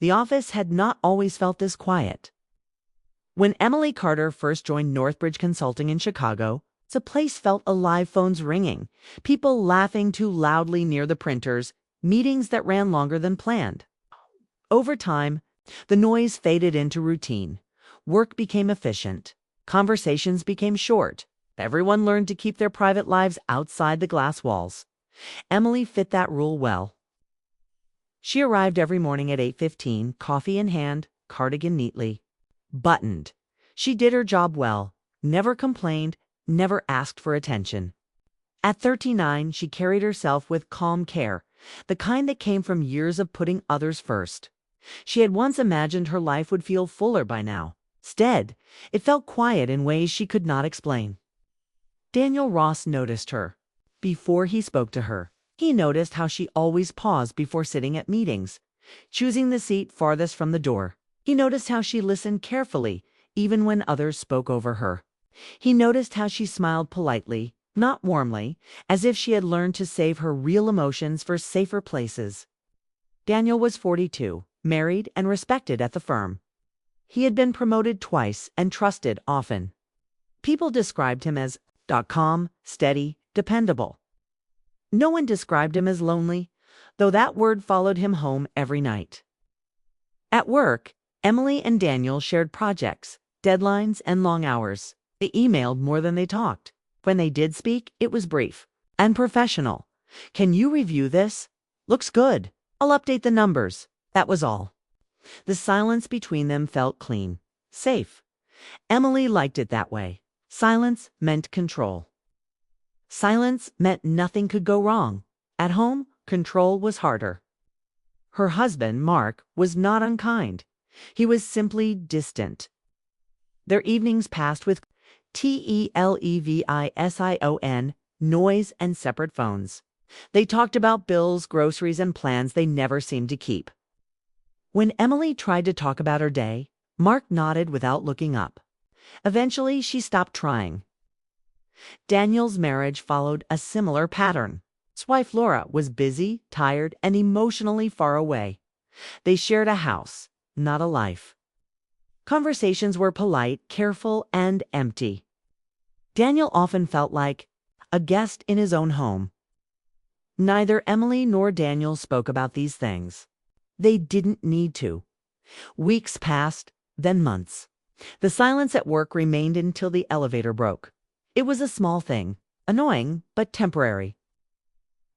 The office had not always felt this quiet. When Emily Carter first joined Northbridge Consulting in Chicago, the place felt alive, phones ringing, people laughing too loudly near the printers, meetings that ran longer than planned. Over time, the noise faded into routine. Work became efficient. Conversations became short. Everyone learned to keep their private lives outside the glass walls. Emily fit that rule well. She arrived every morning at 8:15, coffee in hand, cardigan neatly buttoned. She did her job well, never complained, never asked for attention. At 39, she carried herself with calm care, the kind that came from years of putting others first. She had once imagined her life would feel fuller by now. Instead, it felt quiet in ways she could not explain. Daniel Ross noticed her. Before he spoke to her, he noticed how she always paused before sitting at meetings, choosing the seat farthest from the door. He noticed how she listened carefully, even when others spoke over her. He noticed how she smiled politely, not warmly, as if she had learned to save her real emotions for safer places. Daniel was 42, married and respected at the firm. He had been promoted twice and trusted often. People described him as calm, steady, dependable. No one described him as lonely, though that word followed him home every night. At work, Emily and Daniel shared projects, deadlines, and long hours. They emailed more than they talked. When they did speak, it was brief and professional. "Can you review this? Looks good. I'll update the numbers." That was all. The silence between them felt clean, safe. Emily liked it that way. Silence meant control. Silence meant nothing could go wrong. At home, control was harder. Her husband, Mark, was not unkind. He was simply distant. Their evenings passed with television, noise, and separate phones. They talked about bills, groceries, and plans they never seemed to keep. When Emily tried to talk about her day, Mark nodded without looking up. Eventually, she stopped trying. Daniel's marriage followed a similar pattern. His wife Laura was busy, tired, and emotionally far away. They shared a house, not a life. Conversations were polite, careful, and empty. Daniel often felt like a guest in his own home. Neither Emily nor Daniel spoke about these things. They didn't need to. Weeks passed, then months. The silence at work remained until the elevator broke. It was a small thing, annoying, but temporary.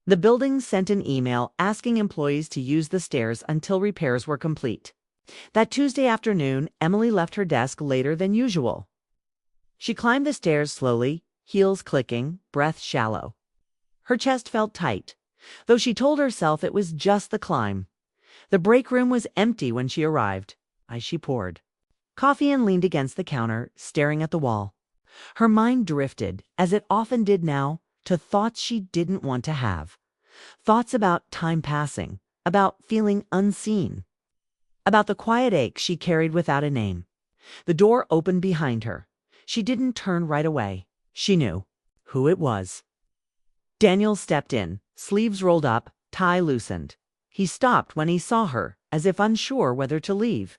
The building sent an email asking employees to use the stairs until repairs were complete. That Tuesday afternoon, Emily left her desk later than usual. She climbed the stairs slowly, heels clicking, breath shallow. Her chest felt tight, though she told herself it was just the climb. The break room was empty when she arrived. She poured coffee and leaned against the counter, staring at the wall. Her mind drifted, as it often did now, to thoughts she didn't want to have. Thoughts about time passing, about feeling unseen, about the quiet ache she carried without a name. The door opened behind her. She didn't turn right away. She knew who it was. Daniel stepped in, sleeves rolled up, tie loosened. He stopped when he saw her, as if unsure whether to leave.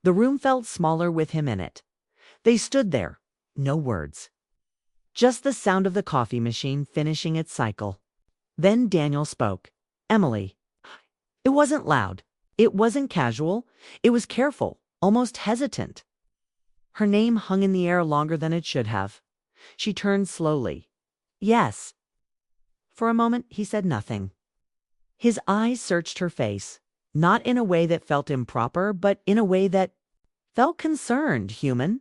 The room felt smaller with him in it. They stood there, no words. Just the sound of the coffee machine finishing its cycle. Then Daniel spoke. "Emily." It wasn't loud. It wasn't casual. It was careful, almost hesitant. Her name hung in the air longer than it should have. She turned slowly. "Yes." For a moment, he said nothing. His eyes searched her face, not in a way that felt improper, but in a way that felt concerned, human.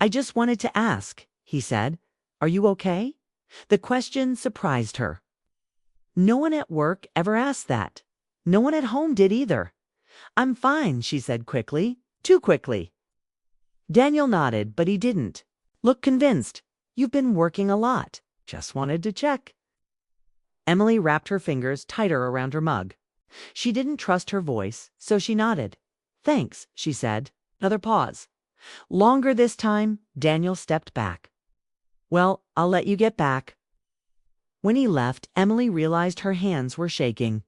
"I just wanted to ask," he said. "Are you okay?" The question surprised her. No one at work ever asked that. No one at home did either. "I'm fine," she said quickly, too quickly. Daniel nodded, but he didn't look convinced. "You've been working a lot. Just wanted to check." Emily wrapped her fingers tighter around her mug. She didn't trust her voice, so she nodded. "Thanks," she said. Another pause. Longer this time. Daniel stepped back. "Well, I'll let you get back." When he left, Emily realized her hands were shaking.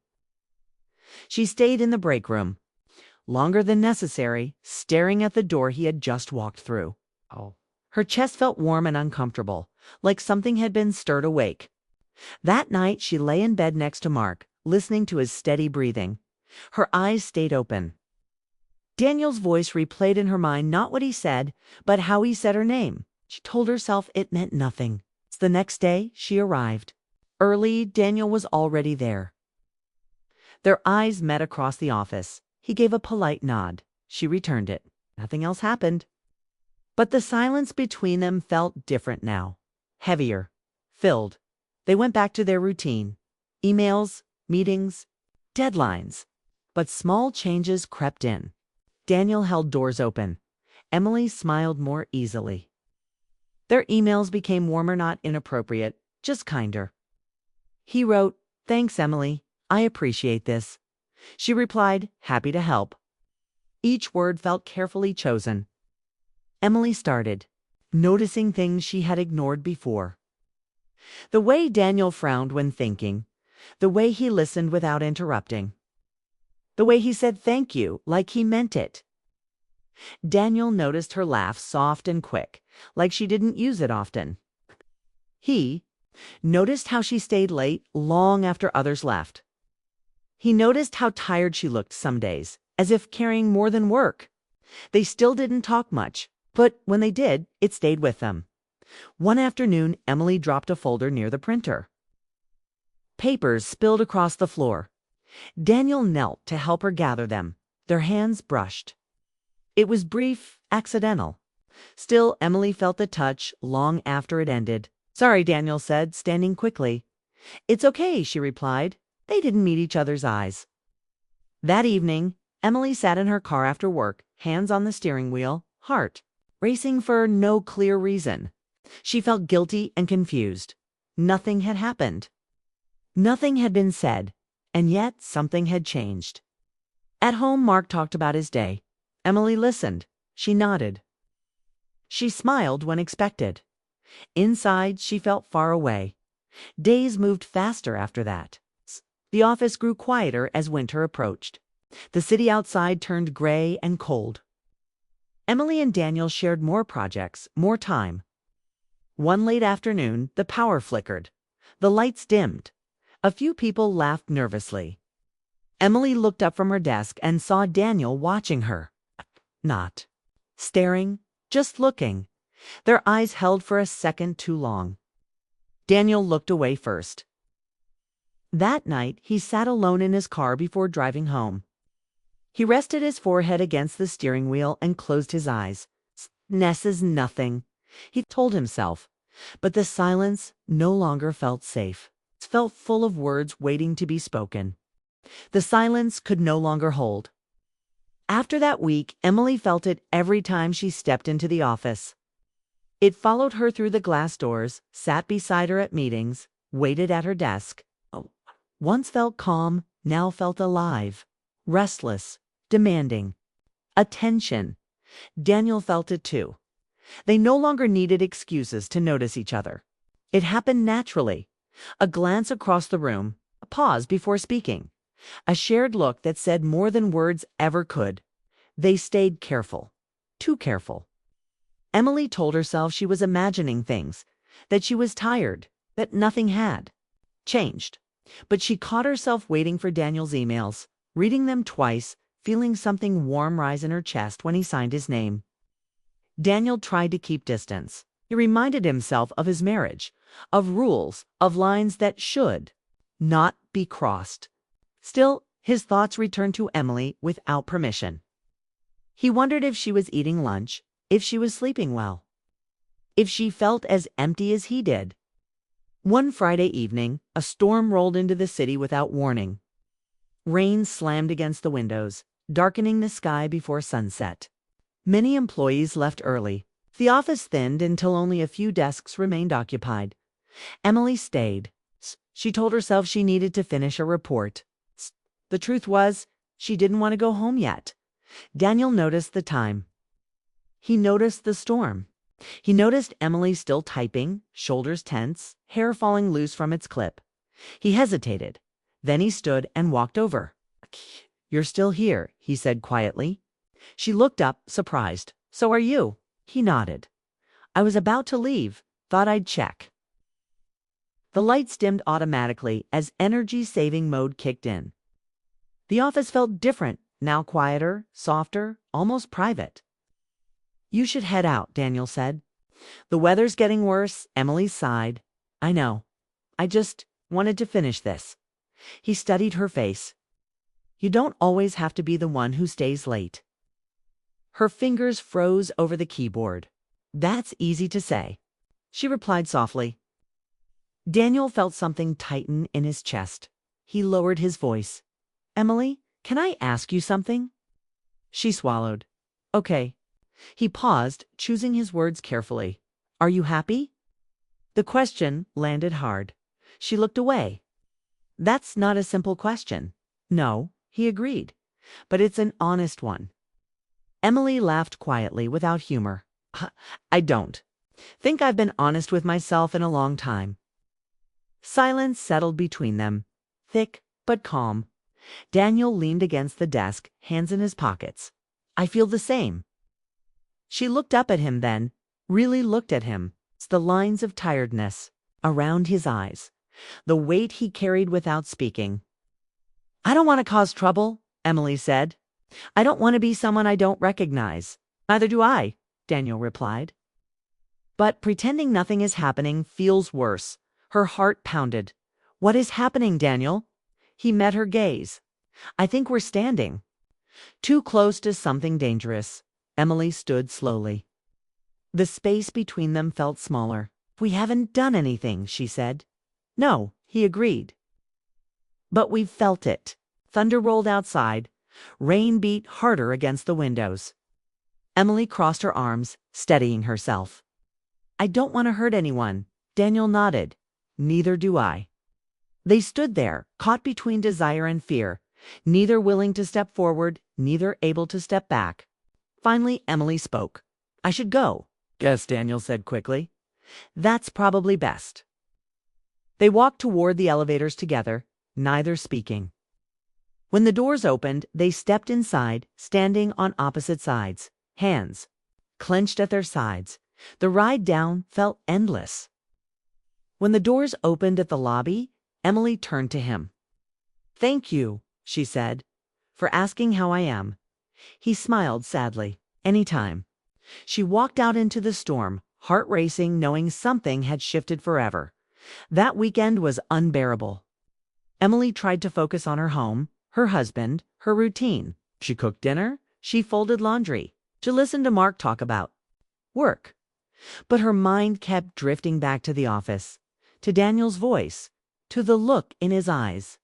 She stayed in the break room, longer than necessary, staring at the door he had just walked through. Oh. Her chest felt warm and uncomfortable, like something had been stirred awake. That night, she lay in bed next to Mark, listening to his steady breathing. Her eyes stayed open. Daniel's voice replayed in her mind not what he said, but how he said her name. She told herself it meant nothing. The next day, she arrived. Early, Daniel was already there. Their eyes met across the office. He gave a polite nod. She returned it. Nothing else happened. But the silence between them felt different now. Heavier. Filled. They went back to their routine. Emails, meetings, deadlines. But small changes crept in. Daniel held doors open. Emily smiled more easily. Their emails became warmer, not inappropriate, just kinder. He wrote, "Thanks, Emily. I appreciate this." She replied, "Happy to help." Each word felt carefully chosen. Emily started, noticing things she had ignored before. The way Daniel frowned when thinking, the way he listened without interrupting, the way he said thank you like he meant it. Daniel noticed her laugh, soft and quick, like she didn't use it often. He noticed how she stayed late long after others left. He noticed how tired she looked some days, as if carrying more than work. They still didn't talk much, but when they did, it stayed with them. One afternoon, Emily dropped a folder near the printer. Papers spilled across the floor. Daniel knelt to help her gather them. Their hands brushed. It was brief, accidental. Still, Emily felt the touch long after it ended. "Sorry," Daniel said, standing quickly. "It's okay," she replied. They didn't meet each other's eyes. That evening, Emily sat in her car after work, hands on the steering wheel, heart racing for no clear reason. She felt guilty and confused. Nothing had happened. Nothing had been said, and yet something had changed. At home, Mark talked about his day. Emily listened. She nodded. She smiled when expected. Inside, she felt far away. Days moved faster after that. The office grew quieter as winter approached. The city outside turned gray and cold. Emily and Daniel shared more projects, more time. One late afternoon, the power flickered. The lights dimmed. A few people laughed nervously. Emily looked up from her desk and saw Daniel watching her. Not staring, just looking. Their eyes held for a second too long. Daniel looked away first. That night, he sat alone in his car before driving home. He rested his forehead against the steering wheel and closed his eyes. "Ness is nothing," he told himself. But the silence no longer felt safe. It felt full of words waiting to be spoken. The silence could no longer hold. After that week, Emily felt it every time she stepped into the office. It followed her through the glass doors, sat beside her at meetings, waited at her desk. Once felt calm, now felt alive, restless, demanding. Attention. Daniel felt it too. They no longer needed excuses to notice each other. It happened naturally. A glance across the room, a pause before speaking, a shared look that said more than words ever could. They stayed careful, too careful. Emily told herself she was imagining things, that she was tired, that nothing had changed. But she caught herself waiting for Daniel's emails, reading them twice, feeling something warm rise in her chest when he signed his name. Daniel tried to keep distance. He reminded himself of his marriage, of rules, of lines that should not be crossed. Still, his thoughts returned to Emily without permission. He wondered if she was eating lunch, if she was sleeping well, if she felt as empty as he did. One Friday evening, a storm rolled into the city without warning. Rain slammed against the windows, darkening the sky before sunset. Many employees left early. The office thinned until only a few desks remained occupied. Emily stayed. She told herself she needed to finish a report. The truth was, she didn't want to go home yet. Daniel noticed the time. He noticed the storm. He noticed Emily still typing, shoulders tense, hair falling loose from its clip. He hesitated. Then he stood and walked over. "You're still here," he said quietly. She looked up, surprised. "So are you?" He nodded. "I was about to leave. Thought I'd check." The lights dimmed automatically as energy-saving mode kicked in. The office felt different, now quieter, softer, almost private. "You should head out," Daniel said. "The weather's getting worse." Emily sighed. "I know. I just wanted to finish this." He studied her face. "You don't always have to be the one who stays late." Her fingers froze over the keyboard. "That's easy to say," she replied softly. Daniel felt something tighten in his chest. He lowered his voice. "Emily, can I ask you something?" She swallowed. "Okay." He paused, choosing his words carefully. "Are you happy?" The question landed hard. She looked away. "That's not a simple question." "No," he agreed, "but it's an honest one." Emily laughed quietly, without humor. "I don't think I've been honest with myself in a long time." Silence settled between them, thick but calm. Daniel leaned against the desk, hands in his pockets. "I feel the same." She looked up at him then, really looked at him. The lines of tiredness around his eyes, the weight he carried without speaking. "I don't want to cause trouble," Emily said. "I don't want to be someone I don't recognize." "Neither do I," Daniel replied. "But pretending nothing is happening feels worse." Her heart pounded. "What is happening, Daniel?" He met her gaze. "I think we're standing too close to something dangerous." Emily stood slowly. The space between them felt smaller. "We haven't done anything," she said. "No," he agreed. "But we've felt it." Thunder rolled outside. Rain beat harder against the windows. Emily crossed her arms, steadying herself. "I don't want to hurt anyone." Daniel nodded. "Neither do I." They stood there, caught between desire and fear, neither willing to step forward, neither able to step back. Finally, Emily spoke. "I should go." "Yes," Daniel said quickly. "That's probably best." They walked toward the elevators together, neither speaking. When the doors opened, they stepped inside, standing on opposite sides, hands clenched at their sides. The ride down felt endless. When the doors opened at the lobby, Emily turned to him. "Thank you," she said, "for asking how I am." He smiled sadly. "Anytime." She walked out into the storm, heart racing, knowing something had shifted forever. That weekend was unbearable. Emily tried to focus on her home, her husband, her routine. She cooked dinner, she folded laundry, she listened to Mark talk about work. But her mind kept drifting back to the office, to Daniel's voice, to the look in his eyes.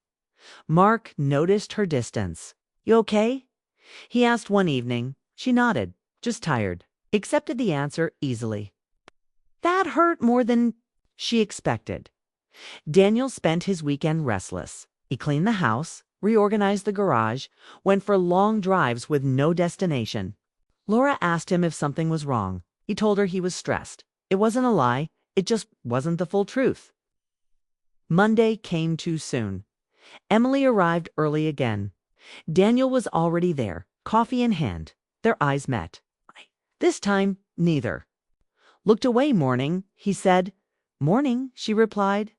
Mark noticed her distance. "You okay?" he asked one evening. She nodded, "Just tired," accepted the answer easily. That hurt more than she expected. Daniel spent his weekend restless. He cleaned the house, reorganized the garage, went for long drives with no destination. Laura asked him if something was wrong. He told her he was stressed. It wasn't a lie, it just wasn't the full truth. Monday came too soon. Emily arrived early again. Daniel was already there, coffee in hand. Their eyes met. This time, neither looked away. "Morning," he said. "Morning," she replied.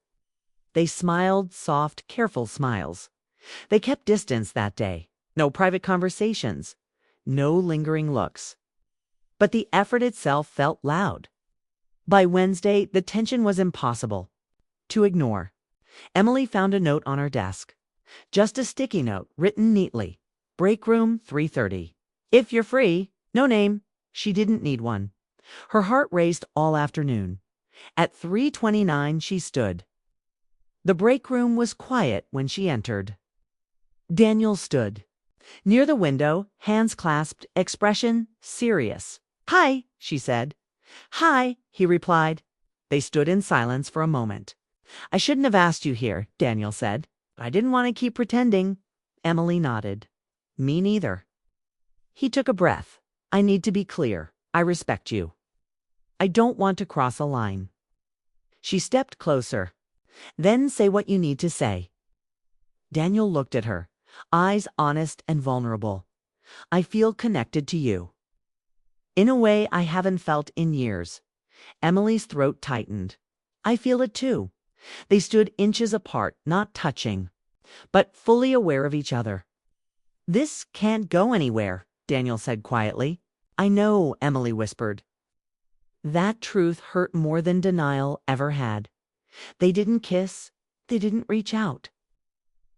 They smiled, soft, careful smiles. They kept distance that day. No private conversations, no lingering looks. But the effort itself felt loud. By Wednesday, the tension was impossible to ignore. Emily found a note on her desk. Just a sticky note, written neatly. "Break room, 3:30. If you're free." No name. She didn't need one. Her heart raced all afternoon. At 3:29 she stood. The break room was quiet when she entered. Daniel stood near the window, hands clasped, expression serious. "Hi," she said. "Hi," he replied. They stood in silence for a moment. "I shouldn't have asked you here," Daniel said. "I didn't want to keep pretending." Emily nodded. "Me neither." He took a breath. "I need to be clear. I respect you. I don't want to cross a line." She stepped closer. "Then say what you need to say." Daniel looked at her. eyes honest and vulnerable. "I feel connected to you in a way I haven't felt in years." Emily's throat tightened. "I feel it too." They stood inches apart, not touching, but fully aware of each other. "This can't go anywhere," Daniel said quietly. "I know," Emily whispered. That truth hurt more than denial ever had. They didn't kiss. They didn't reach out.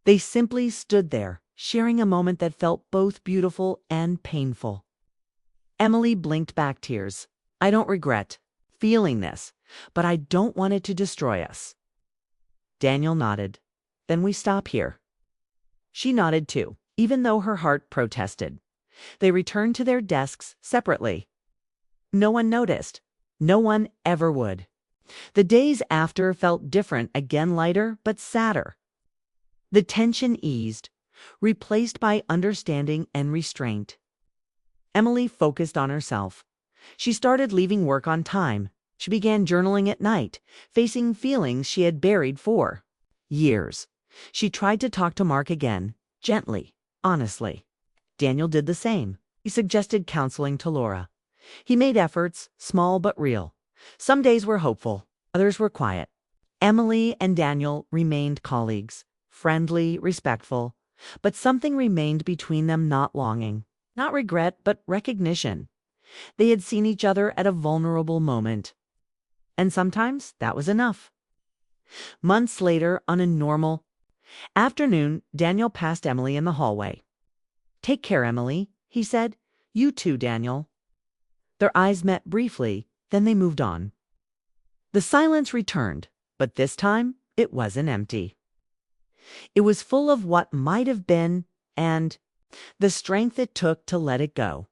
They simply stood there, sharing a moment that felt both beautiful and painful. Emily blinked back tears. "I don't regret feeling this, but I don't want it to destroy us." Daniel nodded. "Then we stop here." She nodded too, even though her heart protested. They returned to their desks separately. No one noticed. No one ever would. The days after felt different, again lighter but sadder. The tension eased, replaced by understanding and restraint. Emily focused on herself. She started leaving work on time. She began journaling at night, facing feelings she had buried for years. She tried to talk to Mark again, gently, honestly. Daniel did the same. He suggested counseling to Laura. He made efforts, small but real. Some days were hopeful, others were quiet. Emily and Daniel remained colleagues, friendly, respectful, but something remained between them, not longing, not regret, but recognition. They had seen each other at a vulnerable moment, and sometimes that was enough. Months later, on a normal afternoon, Daniel passed Emily in the hallway. "Take care, Emily," he said. "You too, Daniel." Their eyes met briefly, then they moved on. The silence returned, but this time it wasn't empty. It was full of what might have been and the strength it took to let it go.